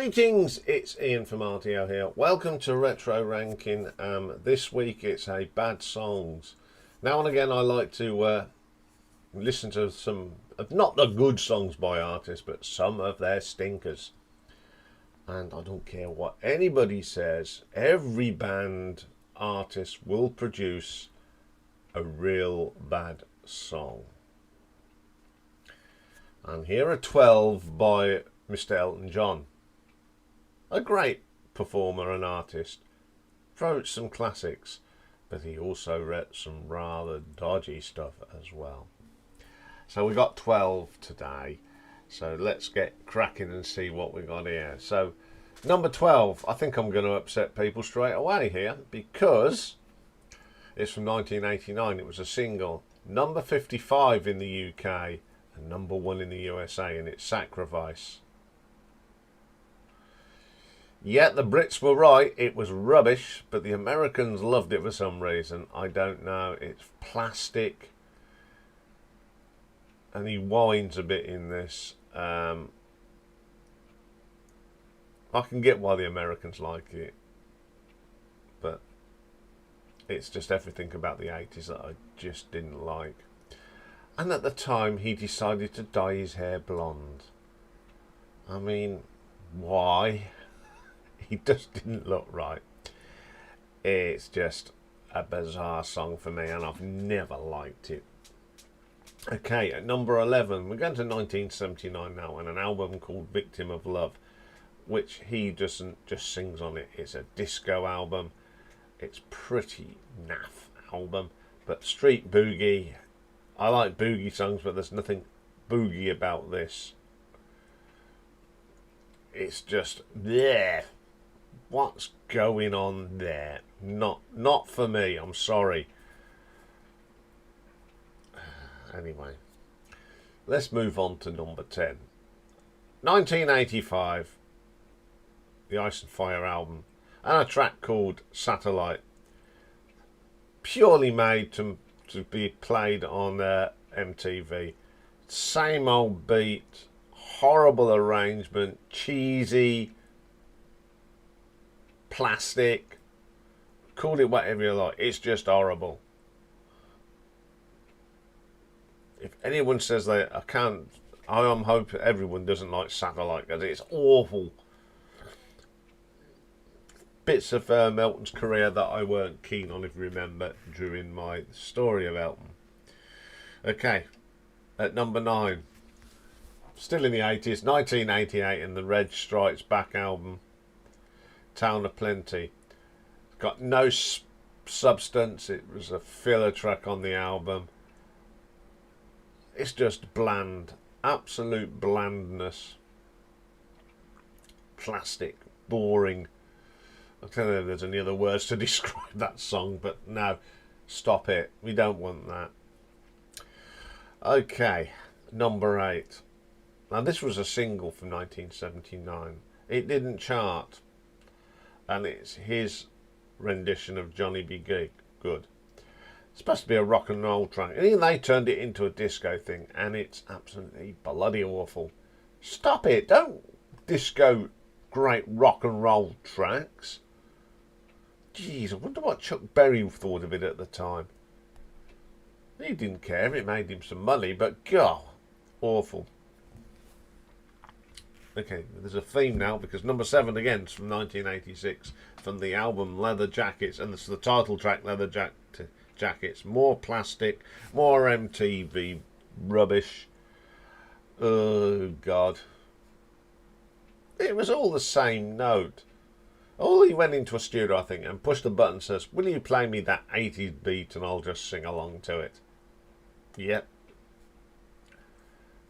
Greetings, it's Ian from RTO here. Welcome to Retro Ranking. This week it's a bad songs. Now and again I like to listen to some, not the good songs by artists, but some of their stinkers. And I don't care what anybody says, every band artist will produce a real bad song. And here are 12 by Mr. Elton John. A great performer and artist, wrote some classics, but he also wrote some rather dodgy stuff as well. So we got 12 today, so let's get cracking and see what we got here. So number 12, I think I'm going to upset people straight away here, because it's from 1989. It was a single, number 55 in the UK and number 1 in the USA, and it's Sacrifice. Yeah, the Brits were right, it was rubbish, but the Americans loved it for some reason. I don't know, it's plastic, and he whines a bit in this. I can get why the Americans like it, but it's just everything about the 80s that I just didn't like. And at the time, he decided to dye his hair blonde. I mean, why? He just didn't look right. It's just a bizarre song for me, and I've never liked it. Okay, at number 11, we're going to 1979 now, and an album called Victim of Love, which he doesn't just sings on it. It's a disco album. It's pretty naff album, but street boogie. I like boogie songs, but there's nothing boogie about this. It's just there. What's going on there? Not for me, I'm sorry. Anyway, let's move on to number 10. 1985, the Ice and Fire album, and a track called Satellite, purely made to be played on MTV. Same old beat, horrible arrangement, cheesy, plastic, call it whatever you like, it's just horrible. If anyone says I am hoping everyone doesn't like Satellite, because it's awful. Bits of Elton's career that I weren't keen on, if you remember, during my story of Elton. Okay, at number 9, still in the 80s, 1988, and the Red Strikes Back album, Town of Plenty. Got no substance. It was a filler track on the album. It's just bland, absolute blandness, plastic, boring. I don't know if there's any other words to describe that song, but no, stop it. We don't want that. Okay, number 8. Now this was a single from 1979. It didn't chart, and it's his rendition of Johnny B. Good. It's supposed to be a rock and roll track, and even they turned it into a disco thing, and it's absolutely bloody awful. Stop it! Don't disco great rock and roll tracks. Jeez, I wonder what Chuck Berry thought of it at the time. He didn't care, it made him some money, but God, awful. Okay, there's a theme now, because number 7 again is from 1986, from the album Leather Jackets, and this is the title track, Leather Jackets. More plastic, more MTV rubbish. Oh God, it was all the same note. All he went into a studio, I think, and pushed the button and says, will you play me that 80s beat and I'll just sing along to it. Yep.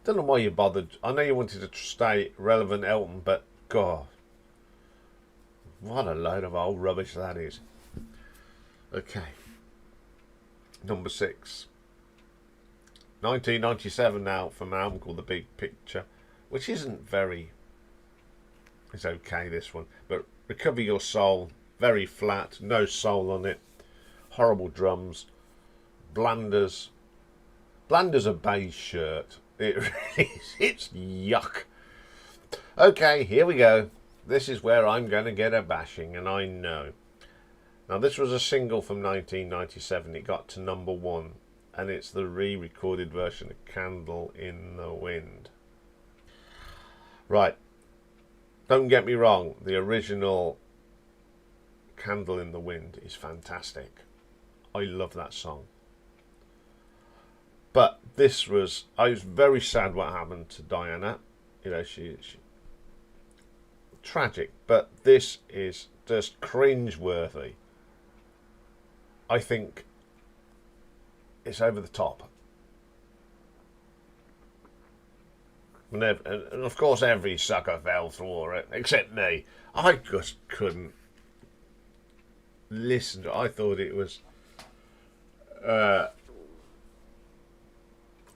Don't know why you bothered. I know you wanted to stay relevant Elton, but God, what a load of old rubbish that is. Okay. Number 6. 1997 now, from an album called The Big Picture, which isn't very... It's okay, this one. But Recover Your Soul, very flat, no soul on it. Horrible drums. Blanders a beige shirt. It really is. It's yuck. Okay, here we go. This is where I'm going to get a bashing, and I know. Now, this was a single from 1997. It got to #1, and it's the re-recorded version of Candle in the Wind. Right. Don't get me wrong. The original Candle in the Wind is fantastic. I love that song. But this was... I was very sad what happened to Diana. You know, she tragic. But this is just cringe-worthy. I think it's over the top. And of course every sucker fell for it, except me. I just couldn't listen to it. I thought it was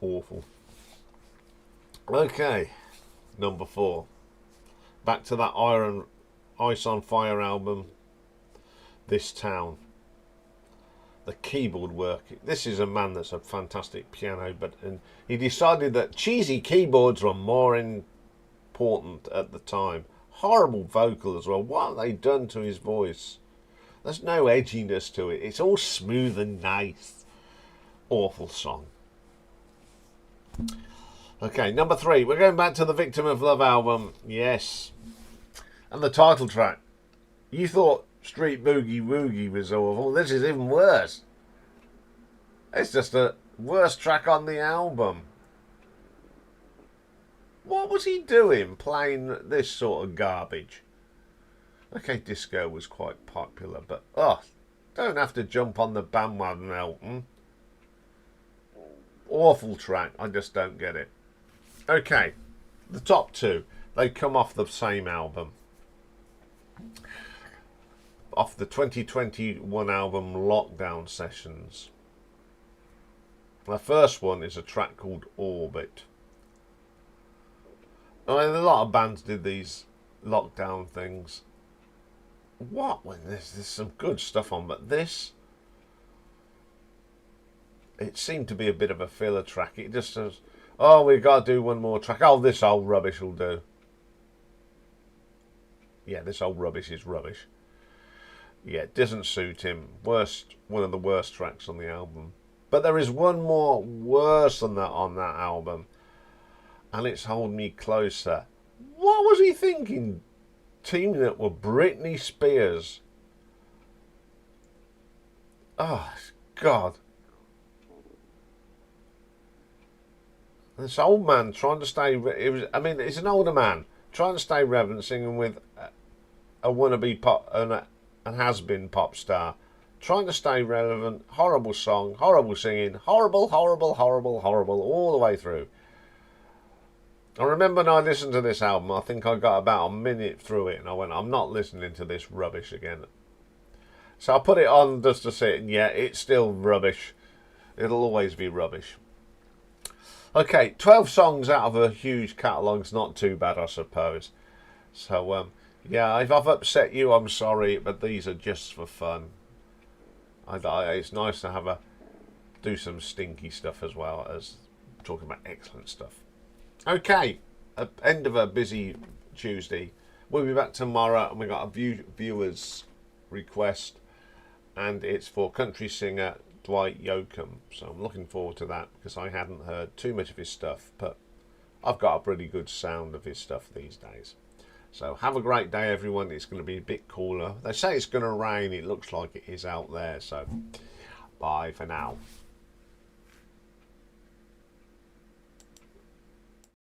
awful. Okay, #4. Back to that Ice on Fire album, This Town. The keyboard work. This is a man that's a fantastic piano, and he decided that cheesy keyboards were more important at the time. Horrible vocal as well. What have they done to his voice? There's no edginess to it. It's all smooth and nice. Awful song. Okay, #3. We're going back to the Victim of Love album. Yes. And the title track. You thought Street Boogie Woogie was awful. This is even worse. It's just the worst track on the album. What was he doing playing this sort of garbage? Okay, disco was quite popular, but don't have to jump on the bandwagon, Elton. Awful track. I just don't get it. Okay, the top 2. They come off the same album. Off the 2021 album Lockdown Sessions. The first one is a track called Orbit. I mean, a lot of bands did these lockdown things. What? When there's some good stuff on, but this, it seemed to be a bit of a filler track. It just says, oh, we've got to do one more track. Oh, this old rubbish will do. Yeah, this old rubbish is rubbish. Yeah, it doesn't suit him. One of the worst tracks on the album. But there is one more worse than that on that album. And it's Hold Me Closer. What was he thinking? Teaming up with Britney Spears. Oh, God. This old man trying to stay... it's an older man trying to stay relevant, singing with a wannabe pop... and has-been pop star. Trying to stay relevant. Horrible song. Horrible singing. Horrible, horrible, horrible, horrible. All the way through. I remember when I listened to this album, I think I got about a minute through it and I went, I'm not listening to this rubbish again. So I put it on just to see it, and yeah, it's still rubbish. It'll always be rubbish. Okay, 12 songs out of a huge catalogue's not too bad, I suppose. So, yeah, if I've upset you, I'm sorry, but these are just for fun. It's nice to do some stinky stuff as well as talking about excellent stuff. Okay, end of a busy Tuesday. We'll be back tomorrow, and we've got a viewer's request, and it's for country singer Dwight Yoakam. So I'm looking forward to that because I hadn't heard too much of his stuff, but I've got a pretty good sound of his stuff these days. So have a great day, everyone. It's going to be a bit cooler. They say it's going to rain. It looks like it is out there. So bye for now.